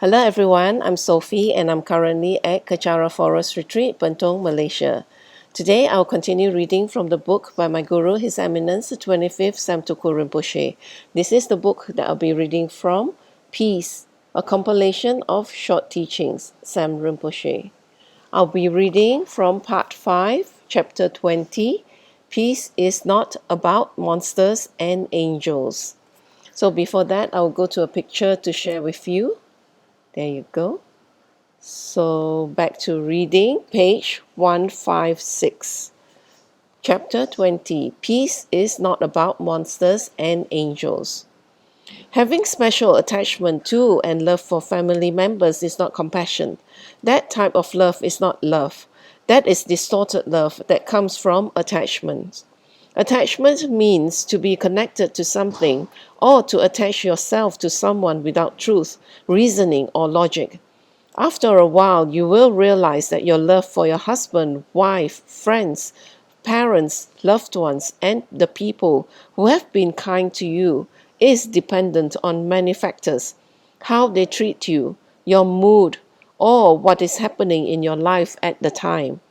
Hello everyone, I'm Sophie and I'm currently at Kechara Forest Retreat, Bentong, Malaysia. Today I'll continue reading from the book by my Guru, His Eminence, the 25th Sam Tuku Rinpoche. This is the book that I'll be reading from, Peace, a compilation of short teachings, Sam Rinpoche. I'll be reading from part 5, chapter 20, Peace is not about monsters and angels. So before that, I'll go to a picture to share with you. There you go. So back to reading, page 156. Chapter 20. Peace is not about monsters and angels. Having special attachment to and love for family members is not compassion. That type of love is not love. That is distorted love that comes from attachment. Attachment means to be connected to something or to attach yourself to someone without truth, reasoning, or logic. After a while, you will realize that your love for your husband, wife, friends, parents, loved ones, and the people who have been kind to you is dependent on many factors: how they treat you, your mood, or what is happening in your life at the time.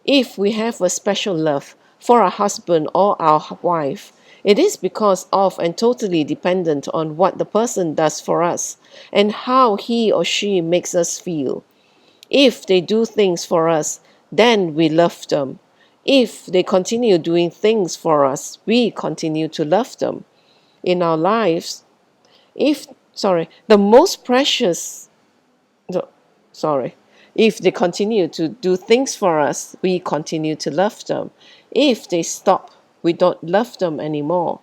If we have a special love for our husband or our wife, it is because of and totally dependent on what the person does for us and how he or she makes us feel. If they do things for us, then we love them. If they continue doing things for us, we continue to love them. In our lives, if, the most precious no, sorry. If they continue to do things for us, we continue to love them. If they stop, we don't love them anymore.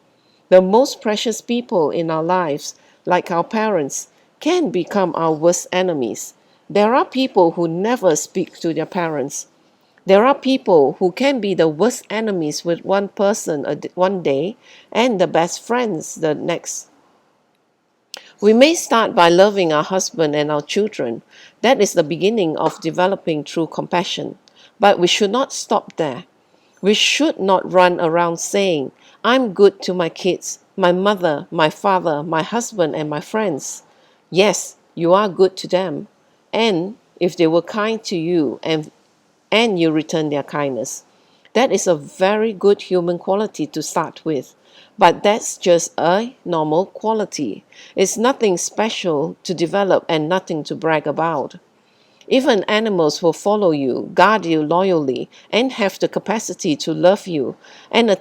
The most precious people in our lives, like our parents, can become our worst enemies. There are people who never speak to their parents. There are people who can be the worst enemies with one person one day and the best friends the next. We may start by loving our husband and our children. That is the beginning of developing true compassion. But we should not stop there. We should not run around saying, I'm good to my kids, my mother, my father, my husband, and my friends. Yes, you are good to them. And if they were kind to you and you return their kindness. That is a very good human quality to start with, but that's just a normal quality. It's nothing special to develop and nothing to brag about. Even animals will follow you, guard you loyally, and have the capacity to love you and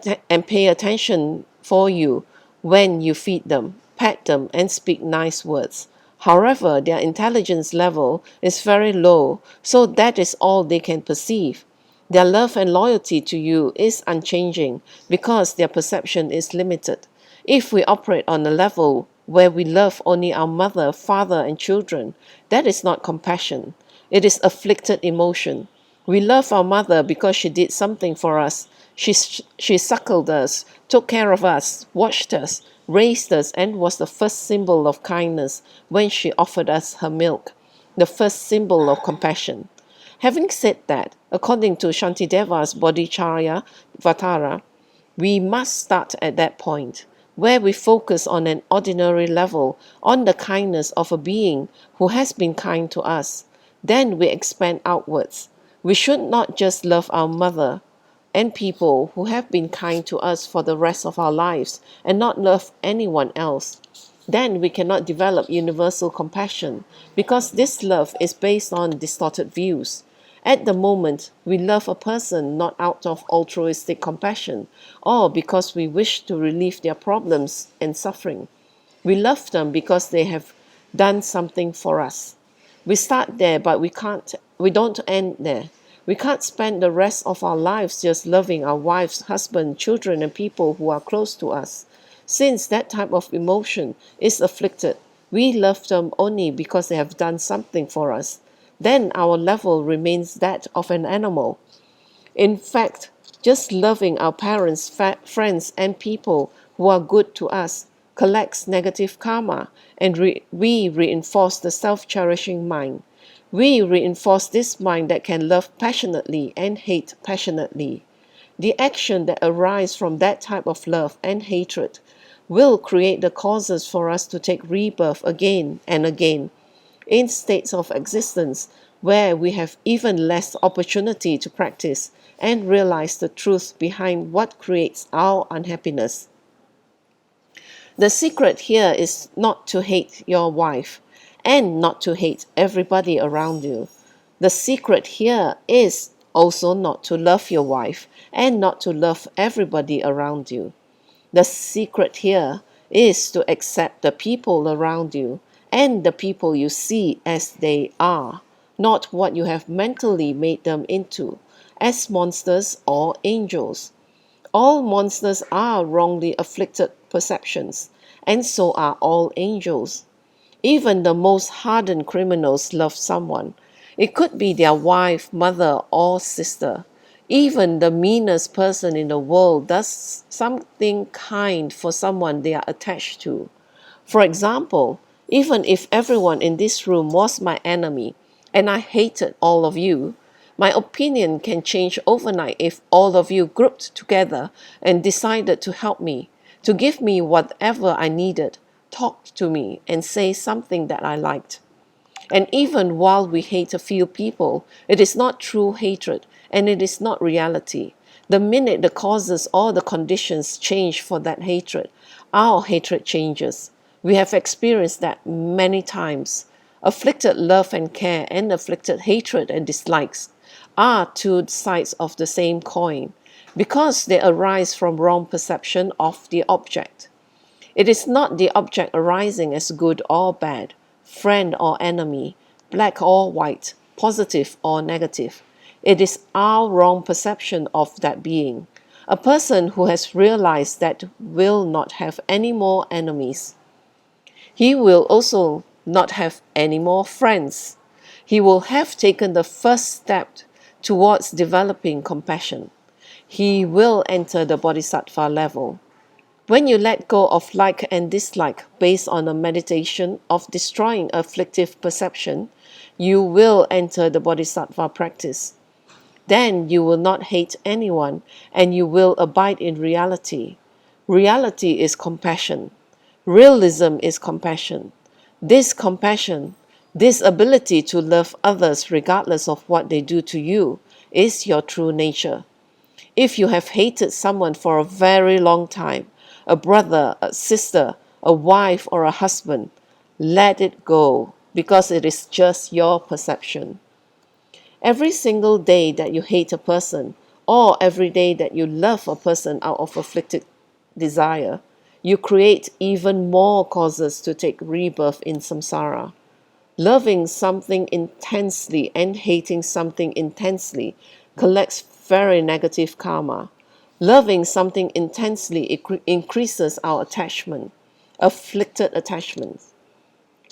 pay attention for you when you feed them, pet them, and speak nice words. However, their intelligence level is very low, so that is all they can perceive. Their love and loyalty to you is unchanging because their perception is limited. If we operate on a level where we love only our mother, father, and children, that is not compassion. It is afflicted emotion. We love our mother because she did something for us. She suckled us, took care of us, watched us, raised us, and was the first symbol of kindness when she offered us her milk, the first symbol of compassion. Having said that, according to Shantideva's Bodhicharya Vatara, we must start at that point, where we focus on an ordinary level on the kindness of a being who has been kind to us. Then we expand outwards. We should not just love our mother and people who have been kind to us for the rest of our lives and not love anyone else. Then we cannot develop universal compassion because this love is based on distorted views. At the moment, we love a person not out of altruistic compassion or because we wish to relieve their problems and suffering. We love them because they have done something for us. We start there, but we don't end there. We can't spend the rest of our lives just loving our wives, husband, children, and people who are close to us. Since that type of emotion is afflicted, we love them only because they have done something for us. Then our level remains that of an animal. In fact, just loving our parents, friends, and people who are good to us collects negative karma, and we reinforce the self-cherishing mind. We reinforce this mind that can love passionately and hate passionately. The action that arises from that type of love and hatred will create the causes for us to take rebirth again and again. in states of existence where we have even less opportunity to practice and realize the truth behind what creates our unhappiness. The secret here is not to hate your wife and not to hate everybody around you. The secret here is also not to love your wife and not to love everybody around you. The secret here is to accept the people around you and the people you see as they are, not what you have mentally made them into, as monsters or angels. All monsters are wrongly afflicted perceptions, and so are all angels. Even the most hardened criminals love someone. It could be their wife, mother, or sister. Even the meanest person in the world does something kind for someone they are attached to. For example, even if everyone in this room was my enemy and I hated all of you, my opinion can change overnight if all of you grouped together and decided to help me, to give me whatever I needed, talk to me, and say something that I liked. And even while we hate a few people, it is not true hatred and it is not reality. The minute the causes or the conditions change for that hatred, our hatred changes. We have experienced that many times. Afflicted love and care and afflicted hatred and dislikes are two sides of the same coin because they arise from wrong perception of the object. It is not the object arising as good or bad, friend or enemy, black or white, positive or negative. It is our wrong perception of that being. A person who has realized that will not have any more enemies. He will also not have any more friends. He will have taken the first step towards developing compassion. He will enter the bodhisattva level. When you let go of like and dislike based on a meditation of destroying afflictive perception, you will enter the bodhisattva practice. Then you will not hate anyone and you will abide in reality. Reality is compassion. Realism is compassion. This compassion, this ability to love others regardless of what they do to you, is your true nature. If you have hated someone for a very long time, a brother, a sister, a wife, or a husband, let it go because it is just your perception. Every single day that you hate a person, or every day that you love a person out of afflicted desire, you create even more causes to take rebirth in samsara. Loving something intensely and hating something intensely collects very negative karma. Loving something intensely increases our attachment, afflicted attachments.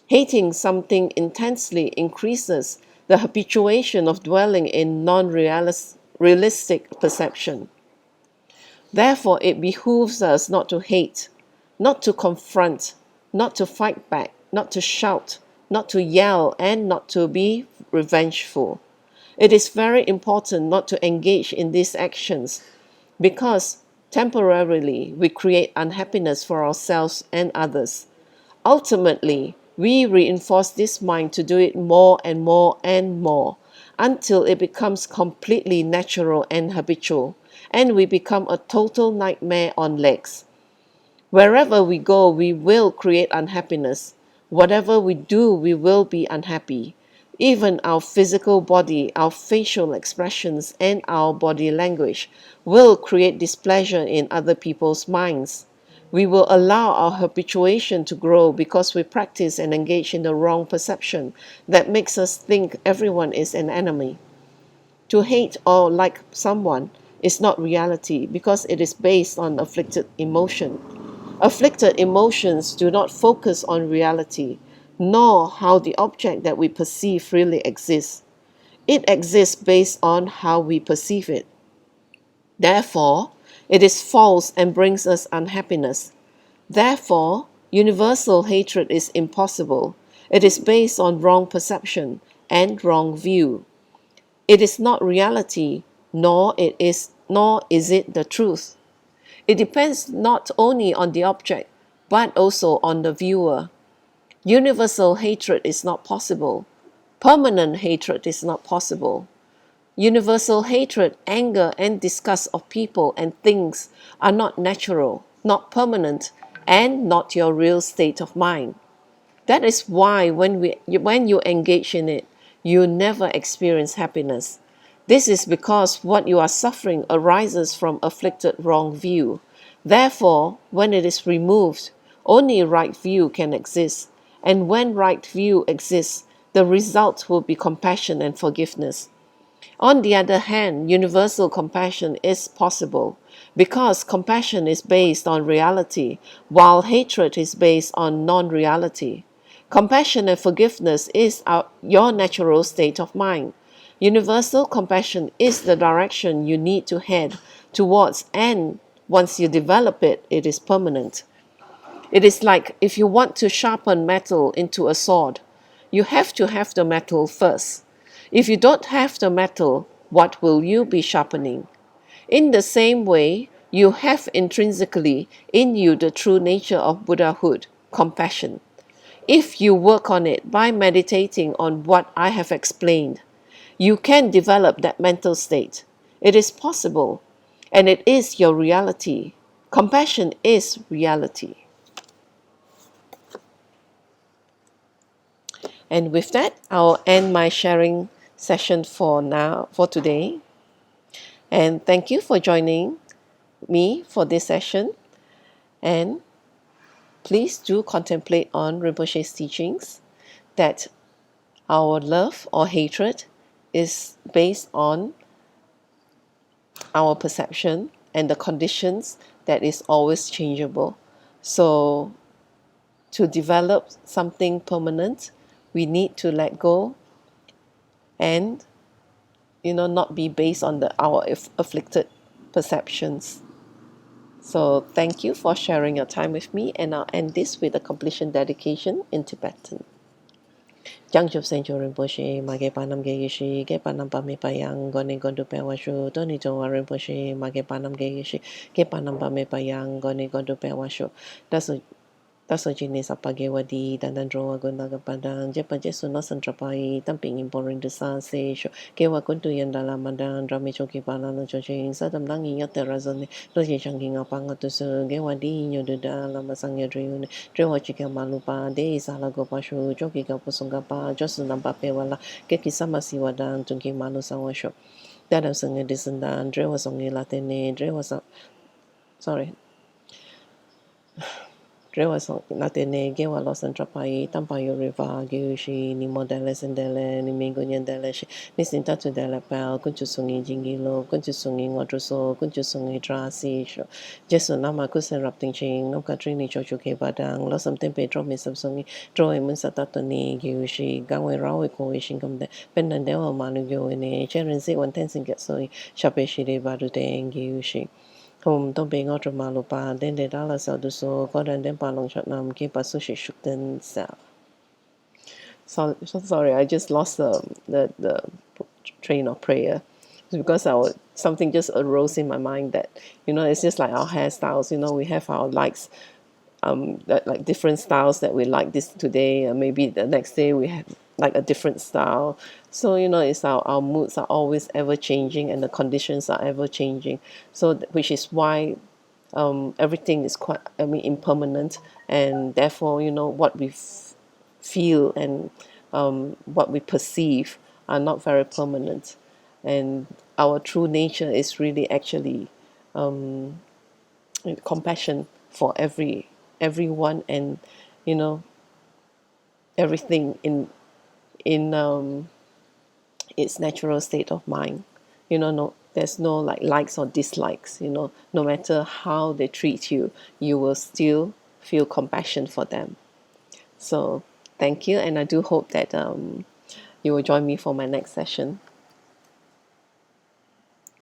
Hating something intensely increases the habituation of dwelling in non-realistic perception. Therefore, it behooves us not to hate, not to confront, not to fight back, not to shout, not to yell, and not to be revengeful. It is very important not to engage in these actions because temporarily we create unhappiness for ourselves and others. Ultimately, we reinforce this mind to do it more and more and more until it becomes completely natural and habitual, and we become a total nightmare on legs. Wherever we go, we will create unhappiness. Whatever we do, we will be unhappy. Even our physical body, our facial expressions, and our body language will create displeasure in other people's minds. We will allow our habituation to grow because we practice and engage in the wrong perception that makes us think everyone is an enemy. To hate or like someone is not reality because it is based on afflicted emotion. Afflicted emotions do not focus on reality, nor how the object that we perceive really exists. It exists based on how we perceive it. Therefore, it is false and brings us unhappiness. Therefore, universal hatred is impossible. It is based on wrong perception and wrong view. It is not reality, nor is it the truth. It depends not only on the object, but also on the viewer. Universal hatred is not possible. Permanent hatred is not possible. Universal hatred, anger, and disgust of people and things are not natural, not permanent, and not your real state of mind. That is why when you engage in it, you never experience happiness. This is because what you are suffering arises from afflicted wrong view. Therefore, when it is removed, only right view can exist. And when right view exists, the result will be compassion and forgiveness. On the other hand, universal compassion is possible because compassion is based on reality, while hatred is based on non reality. Compassion and forgiveness is your natural state of mind. Universal compassion is the direction you need to head towards, and once you develop it, it is permanent. It is like if you want to sharpen metal into a sword, you have to have the metal first. If you don't have the metal, what will you be sharpening? In the same way, you have intrinsically in you the true nature of Buddhahood, compassion. If you work on it by meditating on what I have explained, you can develop that mental state. It is possible, and it is your reality. Compassion is reality. And with that, I'll end my sharing session for today. And thank you for joining me for this session. And please do contemplate on Rinpoche's teachings that our love or hatred is based on our perception and the conditions that is always changeable. So to develop something permanent, we need to let go and not be based on our afflicted perceptions. So thank you for sharing your time with me, and I'll end this with a completion dedication in Tibetan. Jangchub Sencho Rinpoche, Mage Panam Geyishi, Ge Panam Pame Payang, Goni Gondu Pewashu, Toni Towa Rinpoche, Mage Panam Geyishi, Ge Panam Pame Payang, Goni Gondu Pewashu. Taso jenis apa gewadi dan dro agunda kepadang jepa jesu no sentrapai tamping imporin desa se sho kewa kuntu yang dalam madang drame choki pala no choching sadam langi ya terazone lo je changi ngapang tu se gewadi nyo de dalam masang ya driun drewa chika malupa de sala go pashu choki ka pusunga pa josu nampa pe wala ke kisama siwadang tungki malu sawasho dadam senge desendan drewa songi latene drewa sorry Drewa song natene gewa losan trapai tampayo riva gyushi ni modele sendele ni mingo nyendele shi ni sinta tu dele pel kunchu sungi jingilo kunchu sungi ngodruso kunchu sungi drasi sho jesu nama kusen rapting ching no katrini chochu ke badang losam tempe dro mi samsungi dro e mun satato ni gyushi gangwe rawe ko e shingam de pendan dewa manu gyo ne cheren si wan ten singet soi shape shire badu de gyushi don't be out of Malupa, then the dollar sell the so, God and then Palong Chatnam, keep a sushi shook then sell. So sorry, I just lost the train of prayer. It's because something just arose in my mind that, it's just like our hairstyles, we have our likes, that like different styles that we like this today, and maybe the next day we have like a different style. So it's our moods are always ever changing and the conditions are ever changing, so which is why everything is quite impermanent, and therefore what we feel and what we perceive are not very permanent, and our true nature is really actually compassion for everyone, and everything in its natural state of mind. No, there's no likes or dislikes. No matter how they treat you, you will still feel compassion for them. So thank you, and I do hope that you will join me for my next session.